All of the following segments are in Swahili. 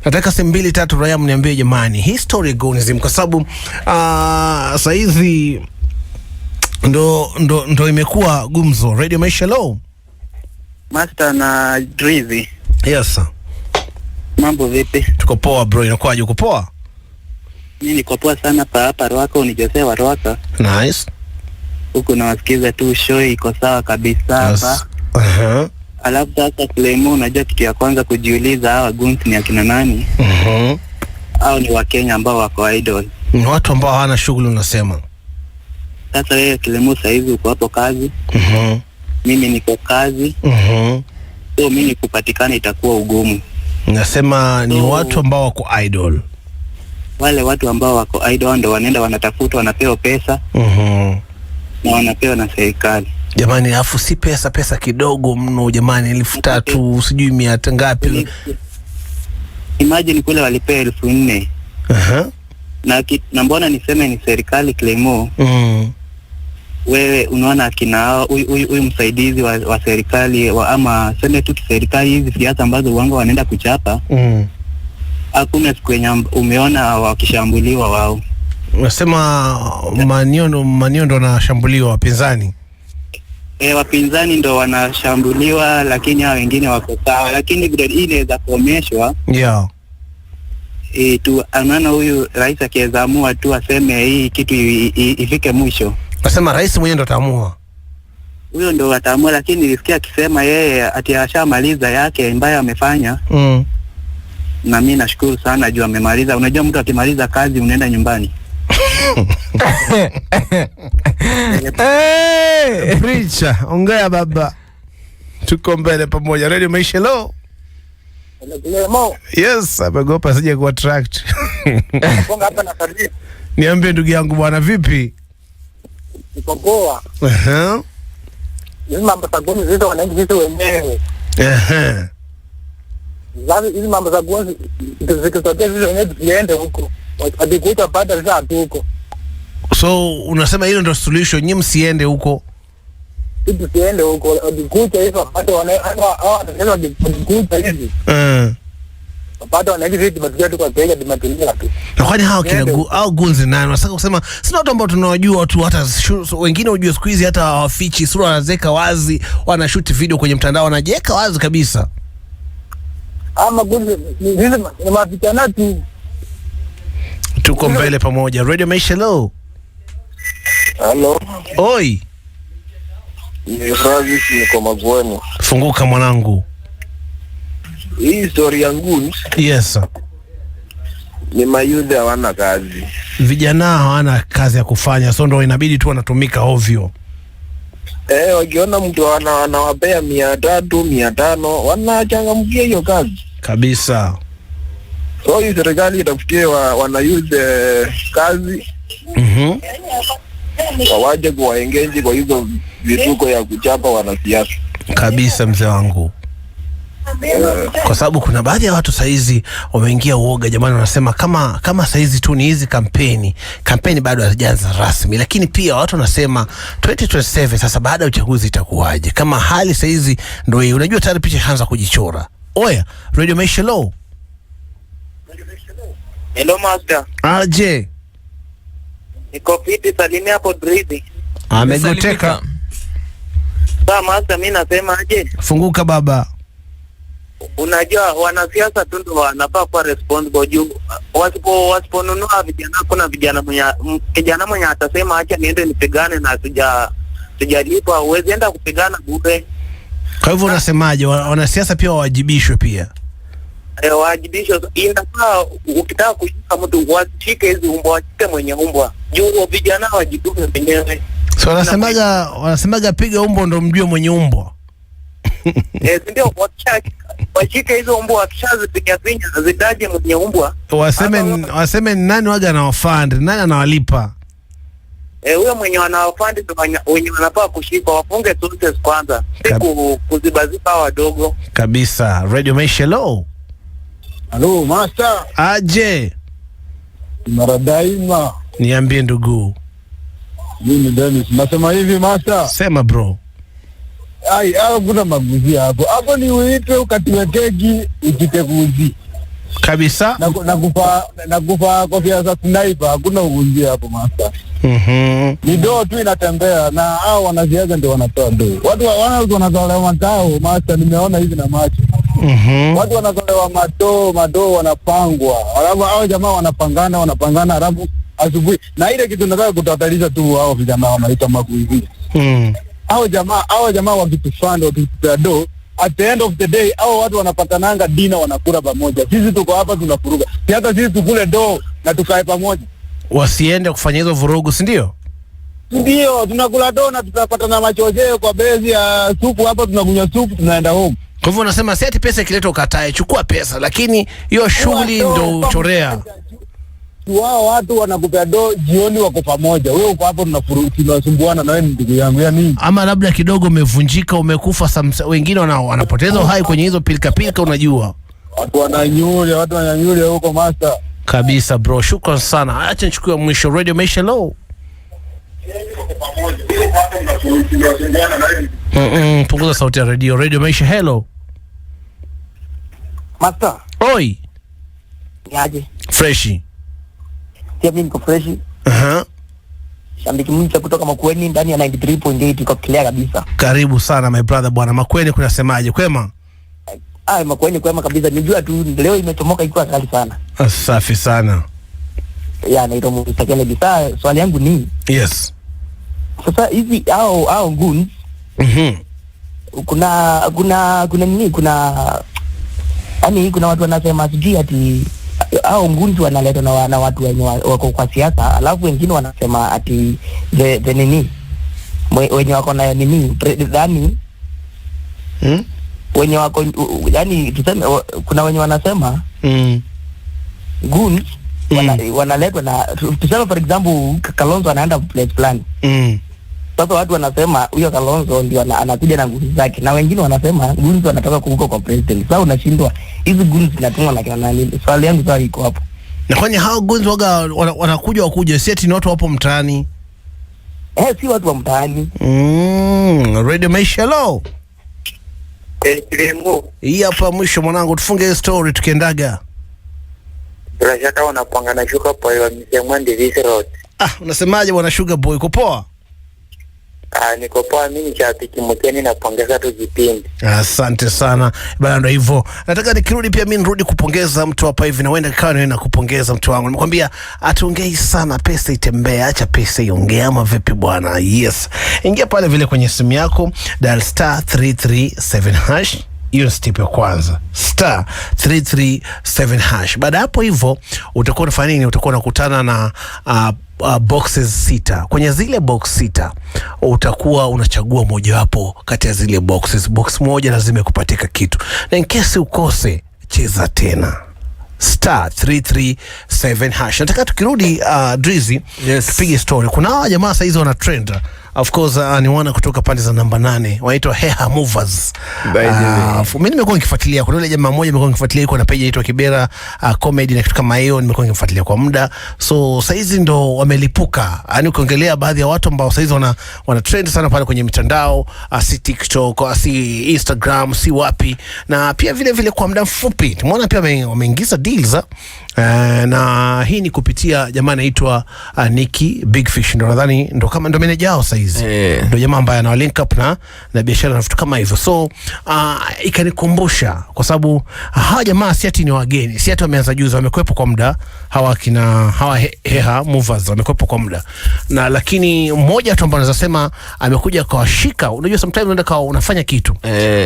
Nataka simu 2-3 raia mniambie jamani, history gonism kwa sababu sasa hizi ndo imekuwa gumzo. Radio Maisha Low. Master na Drizzy. Yes sir. Mambo vipi? Tuko poa bro, inakuwaje uko poa? Mimi niko poa sana hapa Ruaka, ni Jose wa Ruaka. Nice. Huko nawasikiza tu, show iko sawa kabisa hapa. Yes. Alafu sasa Clemo, unajua kitu ya kwanza kujiuliza hawa gunts ni akina nani? Au ni Wakenya ambao wako idol? Ni watu ambao hawana shughuli unasema. Sasa wewe Clemo saizi uko hapo kazi. Mimi niko kazi. So mimi kupatikana itakuwa ugumu. Nasema ni watu ambao wako idol. Wale watu ambao wako idol ndio wanaenda wanatafuta, wanapewa pesa. Na wanapewa na serikali. Jamani, afu si pesa kidogo mno jamani, 3,000 sijui 100 ngapi. Imagine kule walipewa 4,000. Na mbona niseme ni serikali Clemo? Wewe unaona akina huyu msaidizi wa serikali ama sema tu serikali, hizi siasa ambazo wango wanaenda kuchapa. Hakuna siku yenye umeona wakishambuliwa wao. Unasema Manio ndo wanashambuliwa wapinzani? Wapinzani ndo wanashambuliwa, lakini hao wengine wako sawa. Lakini vile hii inaweza kuomeshwa. Yeah. Tu anaona huyu rais akiweza amua tu aseme hii kitu ifike mwisho. Nasema rais mwenyewe ndo ataamua. Huyo ndo ataamua, lakini nilisikia akisema yeye ati ashamaliza yake ambayo amefanya. Na mimi nashukuru sana juu amemaliza. Unajua mtu akimaliza kazi unaenda nyumbani. Preacher, ongea baba. Tuko mbele pamoja. Radio Maisha Low. Yes, amegopa sije ku attract. Bonga hapa na Sardi. Niambie ndugu yangu bwana, vipi? Niko poa. Hizi mambo za goni zizo wananchi zizo wenyewe. Hizi mambo za goni zikitokea zizo wenyewe ziende huko. Wakikuta baada za huko. So unasema hilo ndio solution, nyinyi msiende huko? Sisi tuende huko, wakikuta hizo baada wanaweza wakikuta hizi. Baada wanaweza hizi tumetukia tu kwa Kenya, tumetulia tu. Na kwani hao kina au gunzi nani? Unataka kusema sina watu ambao tunawajua watu, hata wengine unajua siku hizi hata hawafichi sura, wanazeka wazi, wanashoot video kwenye mtandao wanajeka wazi kabisa. Ama gunzi hizi ni mavitana tu. Tuko mbele pamoja. Radio Maisha Low. Hello. Oi. Ni Francis, niko Magweni. Funguka mwanangu. Hii story yangu. Yes sir. Ni mayude hawana kazi. Vijana hawana kazi ya kufanya, so ndo inabidi tu wanatumika ovyo. Wakiona mtu anawapea 300, 500, wanachangamkia hiyo kazi. Kabisa. So hii serikali itafutie wanayude kazi. Wawaje kuwaengage kwa hizo vituko ya kuchapa wanasiasa. Kabisa mzee wangu. Kwa sababu kuna baadhi ya watu saizi wameingia uoga jamani, wanasema kama saizi tu ni hizi kampeni bado hazijaanza rasmi, lakini pia watu wanasema 2027 sasa baada ya uchaguzi itakuwaje? Kama hali saizi ndio hii, unajua tayari picha inaanza kujichora. Oya, Radio Maisha Low. Hello master. Aje. Niko fiti, salimia hapo Drizzy. Amegoteka. Sasa master, mimi nasema aje? Funguka baba. Unajua wanasiasa tu ndio wanafaa kuwa responsible juu wasiponunua vijana, kuna kijana mwenye atasema acha niende nipigane na sijalipa, uweze enda kupigana bure. Kwa hivyo unasemaje, wanasiasa pia wawajibishwe pia? Wajibishwe, inafaa ukitaka kushika mtu wasishike hizi umbwa, washike mwenye umbwa. Juu vijana wajitume wenyewe. So wanasemaga piga umbwa ndo mjue mwenye umbwa. Ndio washike hizo umbwa, wakishazipiga pinya zitaje mwenye umbwa. Waseme nani waga na wafund, nani anawalipa? Huyo mwenye wanawafund ndio wenye wanafaa kushika, wafunge sources kwanza. Siku kuzibazipa wadogo. Kabisa. Radio Maisha Low. Hello master. Aje. Maradaima. Niambie ndugu. Mimi Dennis, nasema hivi master. Sema bro. Ai, kuna maguzi hapo. Hapo ni uitwe ukatiwe keki ukite kuzi. kabisa. Na kufa kofia za sniper, hakuna ugunjia hapo master. Ni doo tu inatembea na hao wanaziaga ndio wanatoa doo. Watu wanatolewa matao master, nimeona hivi na macho. Watu wanatolewa madoo wanapangwa. Alafu hao jamaa wanapangana alafu asubuhi. Na ile kitu nataka kutatarisha tu hao vijana wanaita makuivi. Hao jamaa wakitufanda wakitupea doo, at the end of the day hao watu wanapatananga dina wanakula pamoja. Sisi tuko hapa tunafuruga. Hata sisi tukule doo na tukae pamoja. Wasiende kufanya hizo vurugu, si ndio? Ndio, tunakula doo na tutapata machojeo kwa bezi ya supu hapa, tunakunywa supu tunaenda home. Kwa hivyo unasema si ati pesa ikiletwa ukatae, chukua pesa, lakini hiyo shughuli ndo uchorea. Wao watu wanakupea doo jioni wako pamoja. Wewe uko hapo tunasumbuana na wewe ndugu yangu. Ya nini? Ama labda kidogo umevunjika, umekufa, wengine wanapoteza uhai kwenye hizo pilika unajua. Watu wananyulia huko master. Kabisa bro, shukran sana. Acha nichukue mwisho. Radio Maisha low. Punguza sauti ya radio. Radio Maisha hello. Master. Oi. Yaje. Freshi. Pia mimi niko freshi. Shabiki mmoja kutoka Makueni ndani ya 93.8 iko clear kabisa. Karibu sana my brother bwana. Makueni kunasemaje? Kwema? Makueni kwema kabisa. Nijua tu leo imechomoka ikiwa kali sana. Safi sana. Ya naitwa Musakele bisa. Swali yangu ni yes. Sasa hizi hao goons. Kuna nini? Kuna watu wanasema sijui ati hao goons wanaletwa na watu wenye wako kwa siasa, alafu wengine wanasema ati the nini? Wenye wako na nini? Yaani wenye wako yaani tuseme kuna wenye wanasema goons wanaletwa na tuseme for example Kalonzo anaenda place plan. Sasa watu wanasema huyo Kalonzo ndio anakuja na nguvu zake, na wengine wanasema goons wanatoka kuhuko kwa president. Sasa unashindwa hizi goons zinatumwa na kina nani? Swali yangu sasa iko hapo. Na kwani hao goons wanakuja si ati ni watu wapo mtaani? Si watu wa mtaani. Radio Maisha low. Hii hapa mwisho mwanangu, tufunge story tukiendaga. Rashaka wanapanga na Sugar Boy wa Msemwandi this road. Unasemaje bwana Sugar Boy, uko poa? Niko poa, mimi shabiki mkeni na pongeza tu kipindi. Asante sana. Bana ndio hivyo. Nataka nikirudi pia mimi nirudi kupongeza mtu hapa hivi na wenda kikawa na kupongeza mtu wangu. Nimekwambia atuongei sana, pesa itembee, acha pesa iongee ama vipi bwana? Yes. Ingia pale vile kwenye simu yako, dial *337#. Hiyo step ya kwanza, *337#. Baada hapo hivyo utakuwa unafanya nini? Utakuwa unakutana na boxes 6. Kwenye zile box 6 utakuwa unachagua mojawapo kati ya zile boxes. Box moja lazima ikupatika kitu, na in case ukose, cheza tena *337#. Nataka tukirudi Drizzy, tupige story. Kuna hawa jamaa sasa hizo wana trend. Of course ni wana kutoka pande za namba 8 wanaitwa Heha Movers. Mimi nimekuwa nikifuatilia, kuna yule jamaa mmoja nimekuwa nikifuatilia, yuko na page inaitwa Kibera Comedy na kitu kama hiyo, nimekuwa nikifuatilia kwa muda. So sasa hizi ndo wamelipuka. Yaani ukiongelea baadhi ya watu ambao sasa hizi wana trend sana pale kwenye mitandao, si TikTok, si Instagram, si wapi. Na pia vile vile kwa muda mfupi tumeona pia wameingiza deals na hii ni kupitia jamaa anaitwa Nicky Big Fish, ndo nadhani ndo kama ndo manager wao sasa hizi. Ndo jamaa ambaye ana link up na biashara na vitu kama hivyo. So ikanikumbusha kwa sababu hawa jamaa si ati ni wageni, si ati wameanza juzi, wamekuepo kwa muda. Hawa Heha Movers wamekuepo kwa muda. Na lakini mmoja tu ambaye anaweza sema amekuja kawashika. Unajua sometimes unaenda kwa unafanya kitu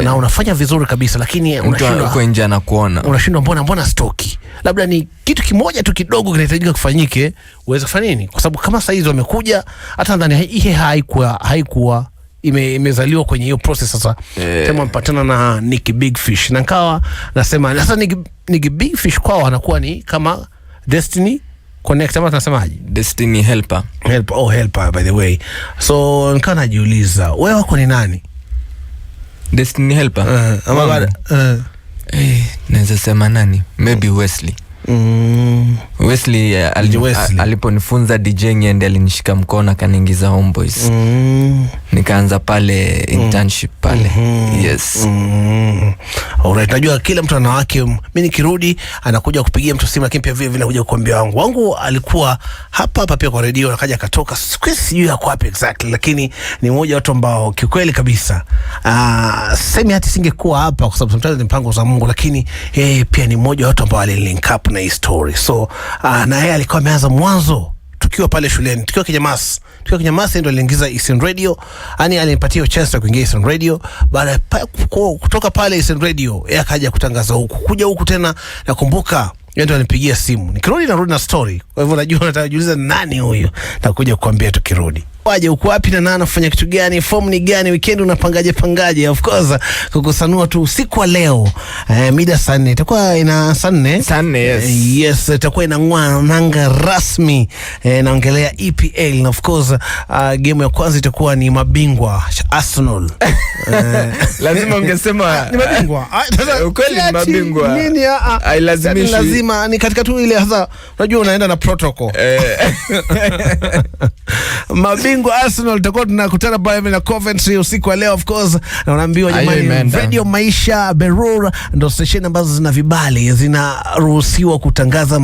na unafanya vizuri kabisa, lakini unashindwa uko nje na kuona. Unashindwa mbona stoki. Labda ni kitu kimoja tu kidogo kinahitajika kufanyike uweze kufanya nini? Kwa sababu kama saizi wamekuja, hata ndani hii haikuwa imezaliwa kwenye hiyo process. Sasa kama mpatana na Nicky Big Fish, na nikawa nasema sasa Nicky Big Fish kwao anakuwa ni kama Destiny Connect, ama tunasemaje? Destiny helper. Helper by the way. So nikawa najiuliza, wewe wako ni nani? Destiny helper. Ama naweza sema nani? Maybe Wesley. Wesley aliponifunza DJing and alinishika mkono akaniingiza Homeboys. Nikaanza pale internship pale. Yes. Alright, najua kila mtu ana wake. Mimi nikirudi anakuja kupigia mtu simu, lakini pia vile vile anakuja kuambia wangu alikuwa hapa pia kwa radio, akaja akatoka sijui yako wapi exactly, lakini ni mmoja watu ambao kikweli kabisa semi hata singekuwa hapa kwa sababu sometimes ni mpango za Mungu, lakini pia ni mmoja watu ambao alilink up na hii story. So na yeye alikuwa ameanza mwanzo tukiwa pale shuleni, tukiwa Kinyamasi ndio aliingiza Eastern Radio. Yaani alinipatia chance ya kuingia Eastern Radio. Baada kutoka pale Eastern Radio yeye akaja kutangaza kuja huku tena. Nakumbuka yeye ndio alinipigia simu. Nikirudi na story. Kwa hivyo najua natajiuliza nani huyo. Nakuja kukuambia tukirudi. Waje uko wapi na nani anafanya kitu gani, form ni gani, weekend unapangaje? Of course kukusanua tu usiku wa leo mida saa 4 itakuwa ina saa 4 yes. Yes, itakuwa inang'oa nanga rasmi. Naongelea EPL na of course game ya kwanza itakuwa ni mabingwa Arsenal. Lazima ungesema ni mabingwa. Ukweli ni mabingwa. Nini lazima ni katika tu ile hasa unajua unaenda na protocol. Mabingwa Arsenal tutakuwa tunakutana pale na Coventry usiku wa leo of course. Na unaambiwa jamani, Radio Maisha Berura ndio station ambazo zina vibali, zinaruhusiwa kutangaza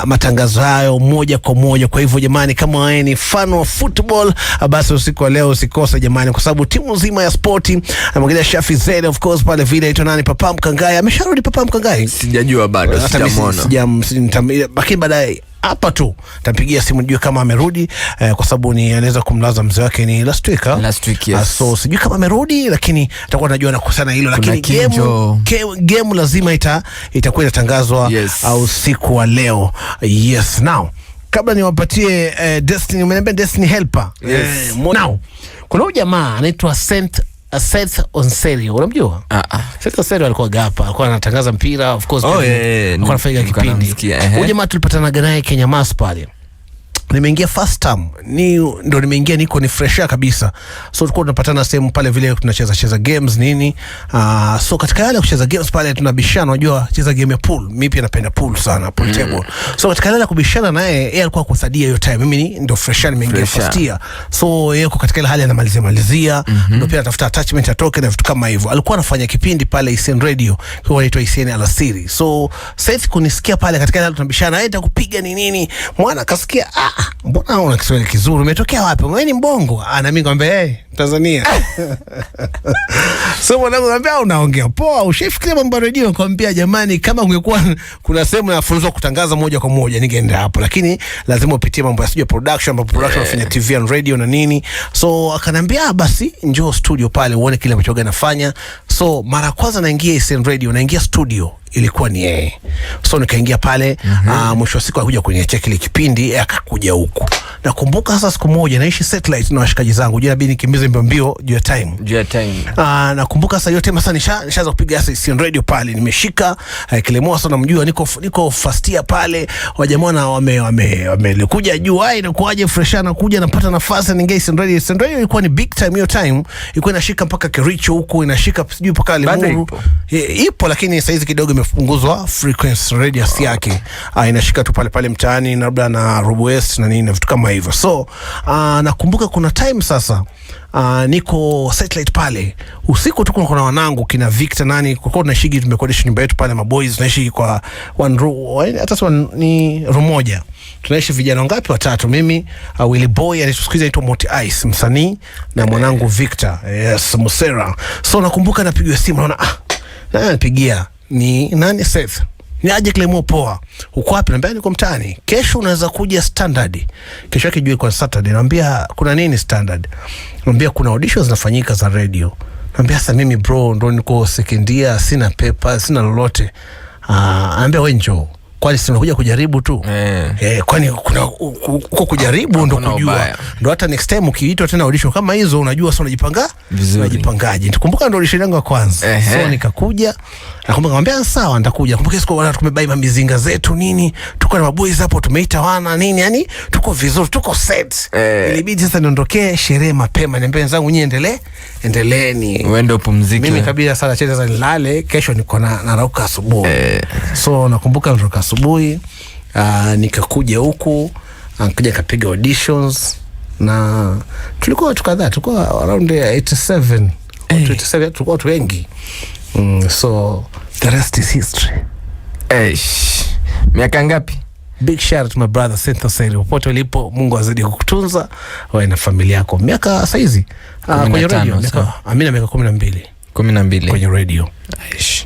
matangazo hayo moja kwa moja. Kwa hivyo jamani, kama wewe ni fan wa football, basi usiku wa leo usikose jamani, kwa sababu timu nzima ya sporti na Shafi Zed of course pale vile ito nani Papa Mkangai amesharudi. Papa Mkangai sijajua bado, sijamwona. Lakini baadaye hapa tu tampigia simu nijue kama amerudi, kwa sababu ni anaweza kumlaza mzee wake ni last week yes. So sijui kama amerudi, lakini atakuwa anajua na kusana hilo, lakini game lazima itakuwa inatangazwa au siku wa leo. Yes, now kabla niwapatie Destiny, umeniambia Destiny Helper. Now kuna huyu jamaa anaitwa Seth Onserio, unamjua? Seth Onserio alikuwa gapa, alikuwa anatangaza mpira of course. Alikuwa anafanya kipindi. Huyu jamaa tulipatana naye Kenya Mas pale. Nimeingia first time, ndo nimeingia niko ni fresha kabisa. So tulikuwa tunapatana sehemu pale vile tunacheza games nini. So katika yale kucheza games pale tunabishana, unajua cheza game ya pool. Mimi pia napenda pool sana, pool table. So katika yale kubishana naye, yeye alikuwa kusadia hiyo time. Mimi ndo fresha nimeingia first year. So yeye kwa katika ile hali anamalizia ndio pia anatafuta attachment atoke na vitu kama hivyo. Alikuwa anafanya kipindi pale Isen Radio, kwa inaitwa Isen Alasiri. So Seth kunisikia pale katika ile tunabishana, yeye atakupiga ni nini? Mwana kasikia mbona una Kiswahili kizuri, umetokea wapi? Wewe ni Mbongo? Na mimi ngombe Tanzania. So mwanangu ngambia unaongea poa, ushafikiria mambo radio? Nikamwambia jamani, kama ungekuwa kuna sehemu nafunzwa kutangaza moja kwa moja ningeenda hapo, lakini lazima upitie mambo ya sio production, unafanya TV and radio na nini. So akanambia basi njoo studio pale uone kile ambacho anafanya. So mara kwanza naingia Isen Radio, naingia studio ilikuwa ni yeye. So nikaingia pale, mwisho wa siku alikuja kwenye check ile kipindi, akakuja huku. Nakumbuka sasa siku moja naishi satellite na washikaji zangu, je inabidi nikimbize mbio juu ya time. Nakumbuka sasa yote masa nishaanza kupiga Isen Radio pale, nimeshika Kilemoa sana, mjua niko first year pale, wajamaa na wamelikuja juu, inakuaje fresh anakuja napata nafasi ningia Isen Radio. Isen Radio ilikuwa ni big time hiyo time, ilikuwa inashika mpaka Kericho huko, inashika sijui mpaka Limuru. Ipo lakini saizi kidogo imepunguzwa frequency radius yake. Inashika tu pale mtaani labda na Robo West na nini na vitu kama hivyo. So nakumbuka kuna time sasa niko satellite pale usiku tu, kuna wanangu kina Victor nani kwa tunashigi, tumekodisha nyumba yetu pale, maboys tunaishi kwa one room, hata ni room moja, tunaishi vijana ngapi? Watatu, mimi Willy Boy alitusikiza anaitwa Moti Ice msanii na mwanangu Victor Musera. So nakumbuka napigwa simu, naona napigia ni nani, Seth ni aje Clemo poa, uko wapi? Naambia niko mtaani, kesho unaweza kuja Standard. Kesho yake juu kwa Saturday, naambia kuna nini Standard? Naambia kuna auditions zinafanyika za radio. Naambia sasa mimi bro ndo niko second year, sina paper, sina lolote. Naambia wewe njoo, kwani si unakuja kujaribu tu? Kwani kuna uko kujaribu ndo kujua. Ndo hata next time ukiitwa tena audition kama hizo unajua sasa unajipangaje. Tukumbuka ndo audition yangu ya kwanza. So nikakuja, nakumbuka sawa nitakuja. Kumbuka siku wana tumebai mamizinga zetu nini, tuko na maboys hapo tumeita wana nini, yani tuko vizuri, tuko set. Ilibidi sasa niondokee sherehe mapema, niambie wenzangu nyinyi endeleeni, uende upumzike. Mimi kabisa sasa cheza sasa nilale, kesho niko na rauka asubuhi. So nakumbuka nilitoka asubuhi, nikakuja huku, nikaja kapiga auditions, na tulikuwa watu kadhaa, tulikuwa around 87. 27 tulikuwa watu wengi. So the rest is history. Miaka ngapi? Big shout out to my brother Synthesizer. Popote ulipo, Mungu azidi kukutunza wewe na familia yako. Miaka saizi kwenye radio, miaka 12 kwenye radio.